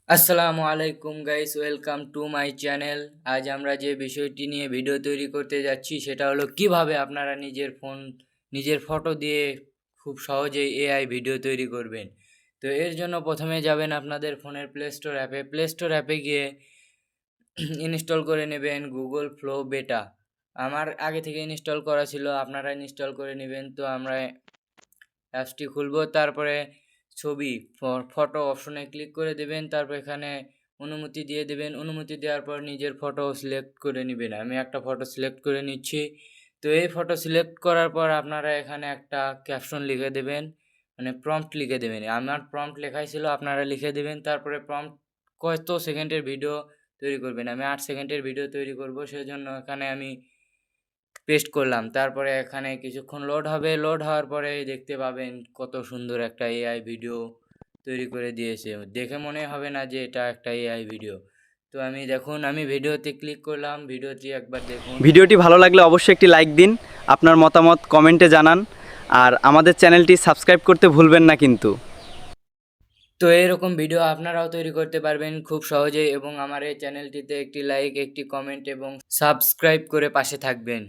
আসসালামু আলাইকুম guys, welcome to my channel. আজ আমরা যে বিষয়টি নিয়ে ভিডিও তৈরি করতে যাচ্ছি সেটা হলো কিভাবে আপনারা নিজের ফটো দিয়ে খুব সহজেই এআই ভিডিও তৈরি করবেন। তো এর জন্য প্রথমে যাবেন আপনাদের ফোনের প্লে স্টোর অ্যাপে গিয়ে ইনস্টল করে নেবেন গুগল ফ্লো বেটা। আমার আগে থেকে ইনস্টল করা ছিল, আপনারা ইনস্টল করে নেবেন। তো আমরা অ্যাপসটি খুলবো, তারপরে ছবি ফটো অপশনে ক্লিক করে দেবেন, তারপর এখানে অনুমতি দিয়ে দেবেন। অনুমতি দেওয়ার পর নিজের ফটো সিলেক্ট করে নেবেন। আমি একটা ফটো সিলেক্ট করে নিচ্ছি। তো এই ফটো সিলেক্ট করার পর আপনারা এখানে একটা ক্যাপশন লিখে দেবেন, মানে প্রম্পট লিখে দেবেন। আমার প্রম্পট লেখাই ছিল, আপনারা লিখে দেবেন। তারপরে প্রম্পট কত সেকেন্ডের ভিডিও তৈরি করবেন, আমি 8 সেকেন্ডের ভিডিও তৈরি করব, সেজন্য এখানে আমি পেস্ট করলাম। তারপরে এখানে কিছুক্ষণ লোড হবে, লোড হওয়ার পরে দেখতে পাবেন কত সুন্দর একটা এআই ভিডিও তৈরি করে দিয়েছে। দেখে মনে হবে না যে এটা একটা এআই ভিডিও। তো আমি ভিডিওতে ক্লিক করলাম, ভিডিওটি একবার দেখুন। ভিডিওটি ভালো লাগলে অবশ্যই একটি লাইক দিন, আপনার মতামত কমেন্টে জানান, আর আমাদের চ্যানেলটি সাবস্ক্রাইব করতে ভুলবেন না কিন্তু। তো এরকম ভিডিও আপনারাও তৈরি করতে পারবেন খুব সহজেই, এবং আমার এই চ্যানেলটিতে একটি লাইক, একটি কমেন্ট এবং সাবস্ক্রাইব করে পাশে থাকবেন।